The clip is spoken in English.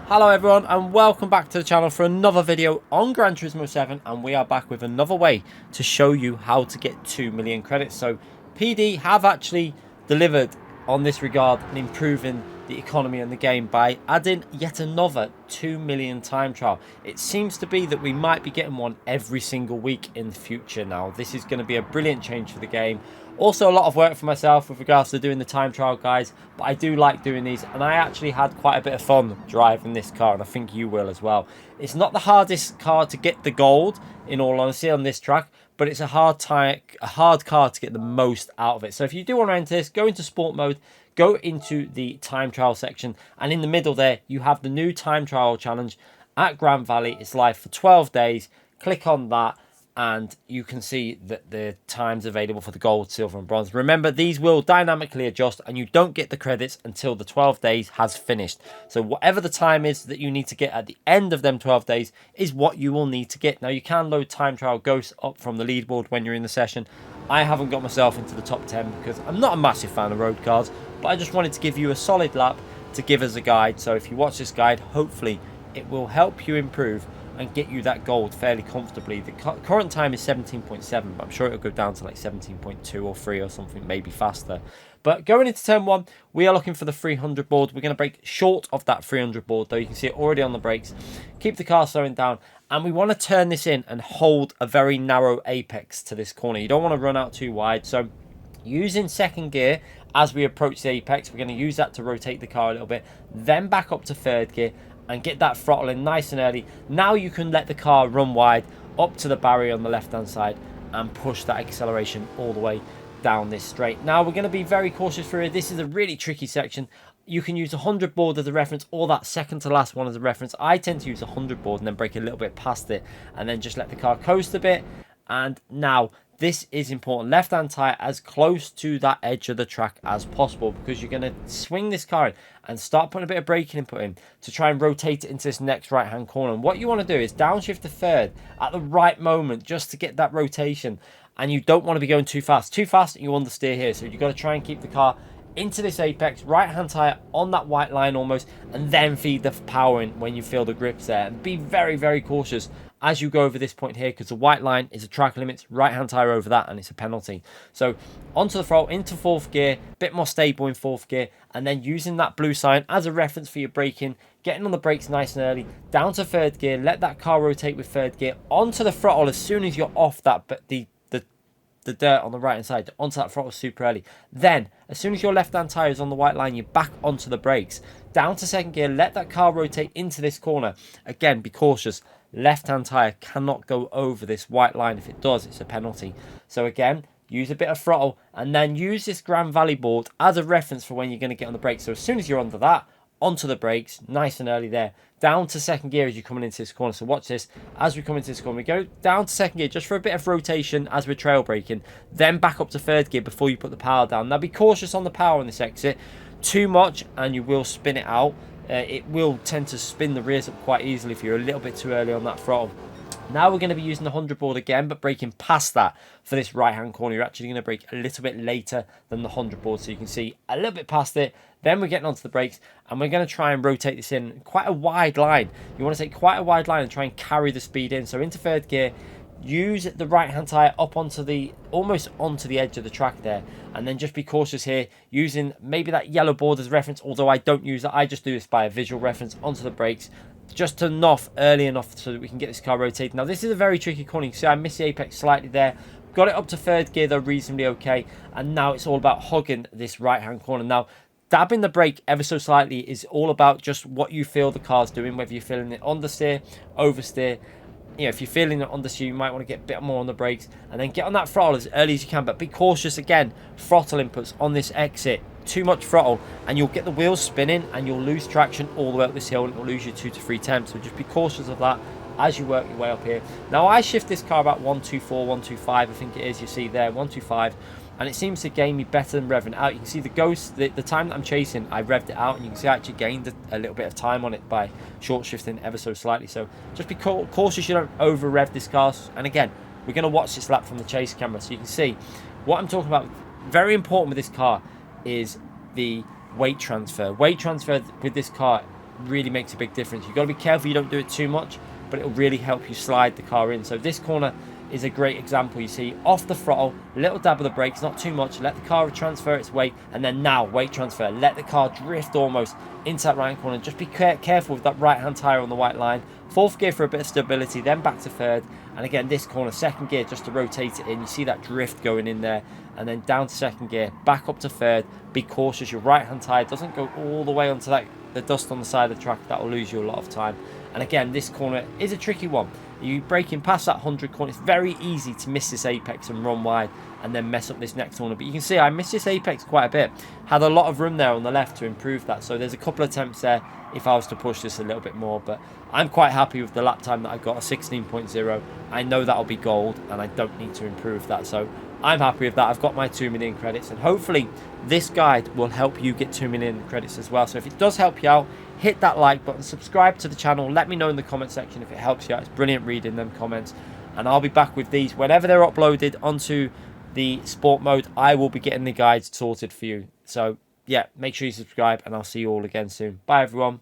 Hello everyone and welcome back to the channel for another video on Gran Turismo 7, and we are back with another way to show you how to get 2 million credits. So PD have actually delivered on this regard and improving the economy in the game by adding yet another 2 million time trial. It seems to be that we might be getting one every single week in the future now. This is going to be a brilliant change for the game. Also a lot of work for myself with regards to doing the time trial, guys, but I do like doing these, and I actually had quite a bit of fun driving this car, and I think you will as well. It's not the hardest car to get the gold, in all honesty, on this track, but it's a hard car to get the most out of it. So if you do want to enter this, go into sport mode, go into the time trial section, and in the middle there you have the new time trial challenge at Grand Valley. It's live for 12 days. Click on that and you can see that the times available for the gold, silver and bronze. Remember, these will dynamically adjust and you don't get the credits until the 12 days has finished. So whatever the time is that you need to get at the end of them 12 days is what you will need to get. Now you can load time trial ghosts up from the leaderboard when you're in the session. I haven't got myself into the top 10 because I'm not a massive fan of road cars, but I just wanted to give you a solid lap to give as a guide. So if you watch this guide, hopefully it will help you improve and get you that gold fairly comfortably. The current time is 17.7, but I'm sure it'll go down to like 17.2 or 3 or something, maybe faster. But going into turn 1, we are looking for the 300 board. We're going to brake short of that 300 board, though. You can see it already on the brakes. Keep the car slowing down, and we want to turn this in and hold a very narrow apex to this corner. You don't want to run out too wide, so using second gear as we approach the apex, we're going to use that to rotate the car a little bit, then back up to third gear and get that throttle in nice and early. Now you can let the car run wide up to the barrier on the left hand side and push that acceleration all the way down this straight. Now we're going to be very cautious through here. This is a really tricky section. You can use 100 board as a reference, or that second to last one as a reference. I tend to use 100 board and then brake a little bit past it and then just let the car coast a bit. And now this is important. Left hand tire as close to that edge of the track as possible, because you're going to swing this car in and start putting a bit of braking input in to try and rotate it into this next right hand corner. And what you want to do is downshift to third at the right moment just to get that rotation. And you don't want to be going too fast. Too fast, you understeer here. So you've got to try and keep the car into this apex, right hand tire on that white line almost, and then feed the power in when you feel the grips there. And be very, very cautious as you go over this point here, because the white line is a track limits, right hand tire over that and it's a penalty. So onto the throttle, into fourth gear, bit more stable in fourth gear, and then using that blue sign as a reference for your braking, getting on the brakes nice and early, down to third gear, let that car rotate with third gear, onto the throttle as soon as you're off that the dirt on the right hand side, onto that throttle super early. Then as soon as your left hand tire is on the white line, you're back onto the brakes, down to second gear, let that car rotate into this corner. Again, be cautious. Left hand tire cannot go over this white line. If it does, it's a penalty. So again, use a bit of throttle and then use this Grand Valley board as a reference for when you're going to get on the brakes. So as soon as you're under that, onto the brakes nice and early there, down to second gear as you're coming into this corner. So watch this. As we come into this corner, we go down to second gear just for a bit of rotation as we're trail braking, then back up to third gear before you put the power down. Now be cautious on the power on this exit. Too much and you will spin it out. It will tend to spin the rears up quite easily if you're a little bit too early on that throttle. Now we're going to be using the 100 board again, but braking past that for this right hand corner. You're actually going to brake a little bit later than the 100 board, so you can see a little bit past it. Then we're getting onto the brakes and we're going to try and rotate this in quite a wide line. You want to take quite a wide line and try and carry the speed in. So into third gear, use the right hand tire up onto the almost onto the edge of the track there, and then just be cautious here using maybe that yellow board as a reference, although I don't use that. I just do this by a visual reference onto the brakes, just to off early enough so that we can get this car rotating. Now this is a very tricky corner. You can see I missed the apex slightly there, got it up to third gear though reasonably okay, and now it's all about hugging this right hand corner. Now dabbing the brake ever so slightly is all about just what you feel the car's doing, whether you're feeling it understeer, oversteer. You know, if you're feeling it understeer, you might want to get a bit more on the brakes and then get on that throttle as early as you can, but be cautious again. Throttle inputs on this exit, too much throttle and you'll get the wheels spinning and you'll lose traction all the way up this hill and it'll lose you 2 to 3 temps. So just be cautious of that as you work your way up here. Now I shift this car about 124, 125, I think it is, you see there, 125, and it seems to gain me better than revving out. You can see the ghost, the time that I'm chasing, I revved it out, and you can see I actually gained a little bit of time on it by short shifting ever so slightly. So just be cautious you don't over rev this car. And again, we're going to watch this lap from the chase camera, so you can see what I'm talking about. Very important with this car is the weight transfer. Weight transfer with this car really makes a big difference. You've got to be careful you don't do it too much, but it'll really help you slide the car in. So this corner is a great example. You see, off the throttle, a little dab of the brakes, not too much, let the car transfer its weight, and then now weight transfer, let the car drift almost into that right corner. Just be careful with that right hand tyre on the white line. Fourth gear for a bit of stability, then back to third, and again this corner, second gear just to rotate it in. You see that drift going in there, and then down to second gear, back up to third. Be cautious, your right hand tyre doesn't go all the way onto the dust on the side of the track. That will lose you a lot of time. And again, this corner is a tricky one. You braking past that 100 corner, it's very easy to miss this apex and run wide and then mess up this next corner. But you can see I missed this apex quite a bit. Had a lot of room there on the left to improve that. So there's a couple of attempts there if I was to push this a little bit more. But I'm quite happy with the lap time that I got, a 16.0. I know that'll be gold and I don't need to improve that. So I'm happy with that. I've got my 2 million credits, and hopefully this guide will help you get 2 million credits as well. So if it does help you out, hit that like button, subscribe to the channel, let me know in the comment section if it helps you out. It's brilliant reading them comments, and I'll be back with these whenever they're uploaded onto the sport mode. I will be getting the guides sorted for you. So yeah, make sure you subscribe, and I'll see you all again soon. Bye everyone.